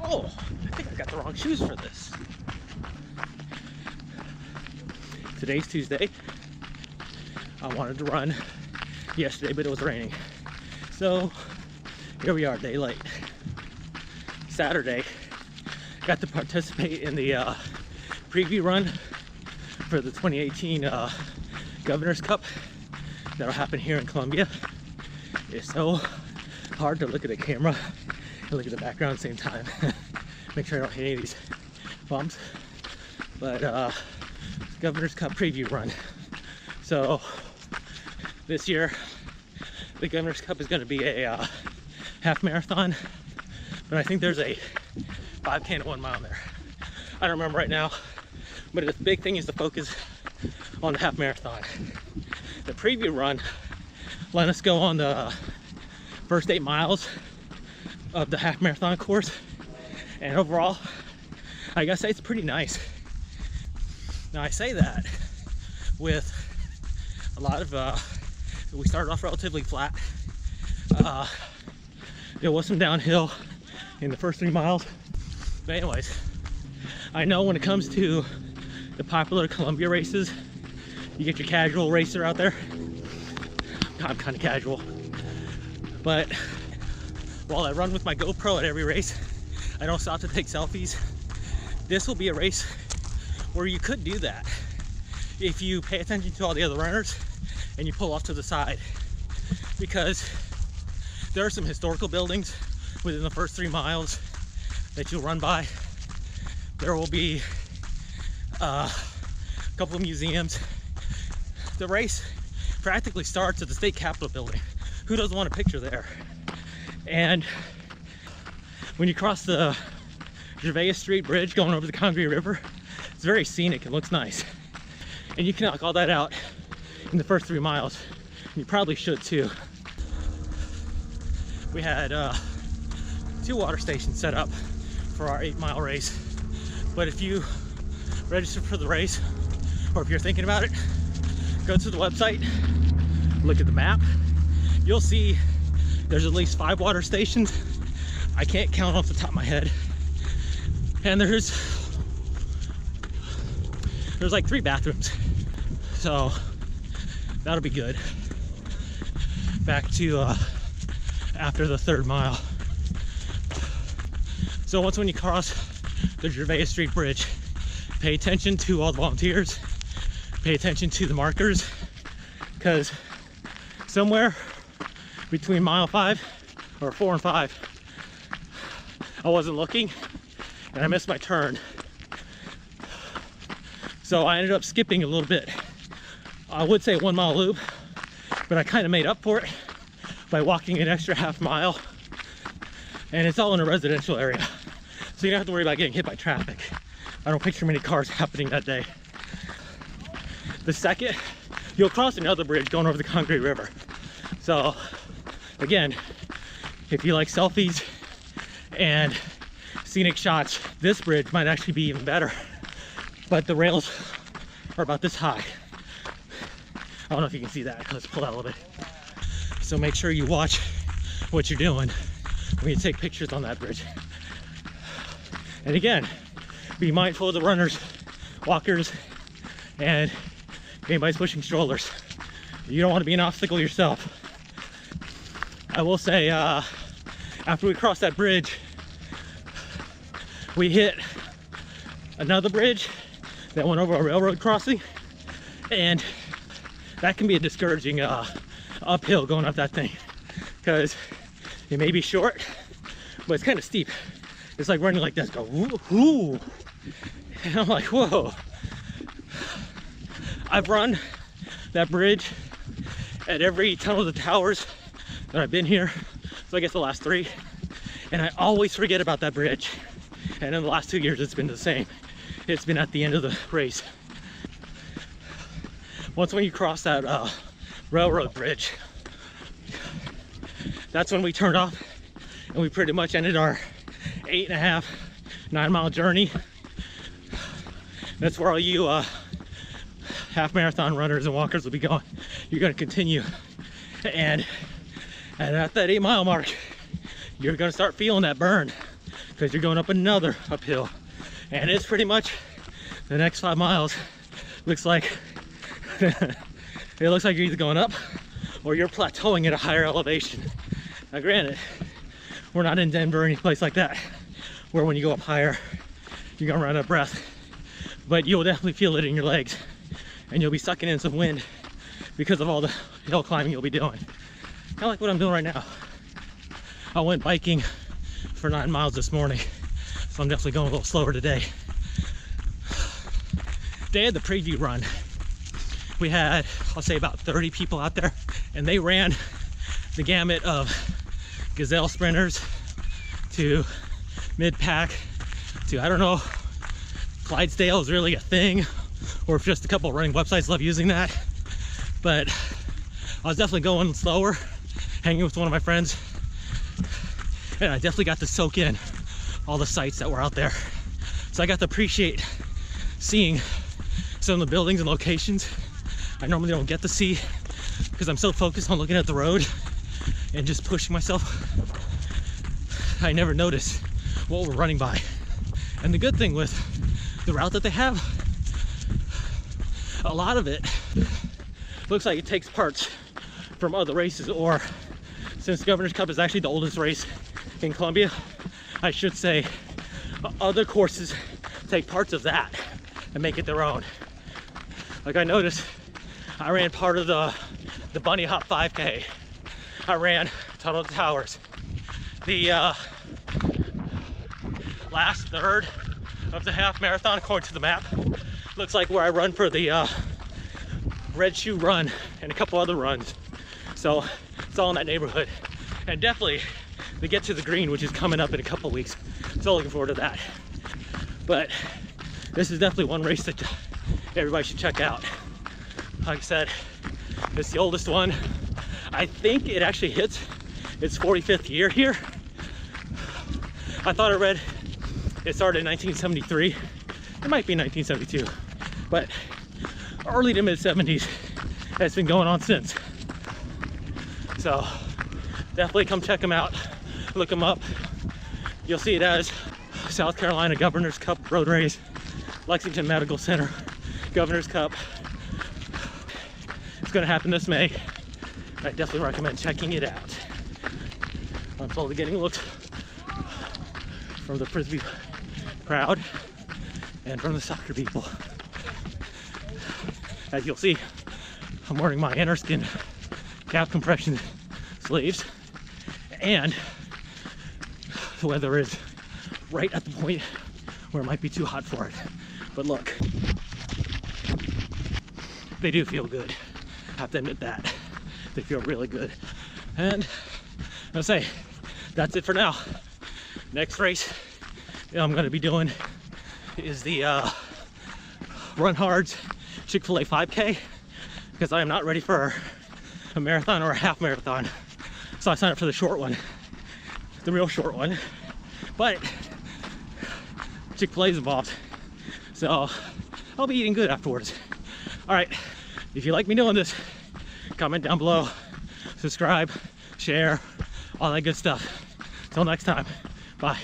Oh, I think I got the wrong shoes for this. Today's Tuesday. I wanted to run yesterday, but it was raining. So here we are, day late. Saturday, got to participate in the preview run for the 2018 Governor's Cup that'll happen here in Columbia. It's so hard to look at the camera and look at the background at the same time. Make sure I don't hit any of these bumps. But Governor's Cup preview run. So this year, the Governor's Cup is going to be a half marathon, but I think there's a 5K and 1 mile there. I don't remember right now, but the big thing is to focus on the half marathon. The preview run let us go on the first 8 miles of the half marathon course, and overall I gotta say it's pretty nice. Now I say that with a lot of we started off relatively flat. There was some downhill in the first 3 miles, but anyways, I know when it comes to the popular Columbia races, you get your casual racer out there. I'm kind of casual, but while I run with my GoPro at every race, I don't stop to take selfies. This will be a race where you could do that if you pay attention to all the other runners and you pull off to the side, because there are some historical buildings within the first 3 miles that you'll run by. There will be a couple of museums. The race practically starts at the state capitol building. Who doesn't want a picture there? And when you cross the Gervais Street Bridge going over the Congaree River, it's very scenic and looks nice. And you can knock all that out in the first 3 miles. You probably should too. We had 2 water stations set up for our 8-mile race. But if you register for the race, or if you're thinking about it, go to the website, look at the map. You'll see there's at least 5 water stations. I can't count off the top of my head. And there's like 3 bathrooms. So that'll be good. Back to after the 3rd mile. So when you cross the Gervais Street Bridge, pay attention to all the volunteers, pay attention to the markers, because somewhere between mile 5 or 4 and 5, I wasn't looking and I missed my turn. So I ended up skipping a little bit. I would say 1 mile loop, but I kind of made up for it by walking an extra half mile. And it's all in a residential area, so you don't have to worry about getting hit by traffic. I don't picture many cars happening that day. The second, you'll cross another bridge going over the Congaree River. So again, if you like selfies and scenic shots, this bridge might actually be even better. But the rails are about this high. I don't know if you can see that. Let's pull out a little bit. So make sure you watch what you're doing when you take pictures on that bridge. And again, be mindful of the runners, walkers, and anybody's pushing strollers. You don't want to be an obstacle yourself. I will say, after we crossed that bridge, we hit another bridge that went over a railroad crossing, and that can be a discouraging uphill going up that thing, because it may be short, but it's kind of steep. It's like running like this, go woo, woo. And I'm like, whoa. I've run that bridge at every Tunnel to Towers that I've been here, so I guess the last 3, and I always forget about that bridge. And in the last 2 years, it's been the same. It's been at the end of the race. Once when you cross that railroad bridge, that's when we turned off, and we pretty much ended our 8.5, 9-mile journey. That's where all you half marathon runners and walkers will be going. You're going to continue, and at that 8-mile mark, you're going to start feeling that burn. because you're going up another uphill. And it's pretty much the next 5 miles looks like it looks like you're either going up or you're plateauing at a higher elevation. Now granted, we're not in Denver or any place like that where when you go up higher you're gonna run out of breath, but you'll definitely feel it in your legs and you'll be sucking in some wind because of all the hill climbing you'll be doing. Kind of like what I'm doing right now. I went biking for 9 miles this morning, so I'm definitely going a little slower today. Day of the preview run, we had, I'll say, about 30 people out there, and they ran the gamut of gazelle sprinters to mid-pack to, I don't know, Clydesdale is really a thing, or if just a couple of running websites love using that. But I was definitely going slower, hanging with one of my friends, and I definitely got to soak in all the sights that were out there. So I got to appreciate seeing some of the buildings and locations I normally don't get to see because I'm so focused on looking at the road and just pushing myself. I never notice what we're running by. And the good thing with the route that they have, a lot of it looks like it takes parts from other races, or since Governor's Cup is actually the oldest race in Columbia, I should say other courses take parts of that and make it their own. Like I noticed, I ran part of the Bunny Hop 5K. I ran Tunnel to Towers. The last third of the half marathon, according to the map, looks like where I run for the Red Shoe Run and a couple other runs. So it's all in that neighborhood. And definitely the Get to the Green, which is coming up in a couple weeks. So looking forward to that. But this is definitely one race that everybody should check out. Like I said, it's the oldest one. I think it actually hits its 45th year here. I thought I read it started in 1973. It might be 1972, but early to mid 70s. It's been going on since. So definitely come check them out, look them up. You'll see it as South Carolina Governor's Cup Road Race, Lexington Medical Center Governor's Cup. It's gonna happen this May. I definitely recommend checking it out. I'm slowly getting looked from the Frisbee crowd and from the soccer people. As you'll see, I'm wearing my Interskin calf compression sleeves, and the weather is right at the point where it might be too hot for it. But look, they do feel good. I have to admit that. They feel really good. And I'll say, that's it for now. Next race I'm gonna be doing is the Run Hard's Chick-fil-A 5K, because I am not ready for a marathon or a half marathon. So I signed up for the short one, the real short one. But Chick-fil-A is involved, so I'll be eating good afterwards. All right, if you like me doing this, comment down below, subscribe, share, all that good stuff. Till next time, bye.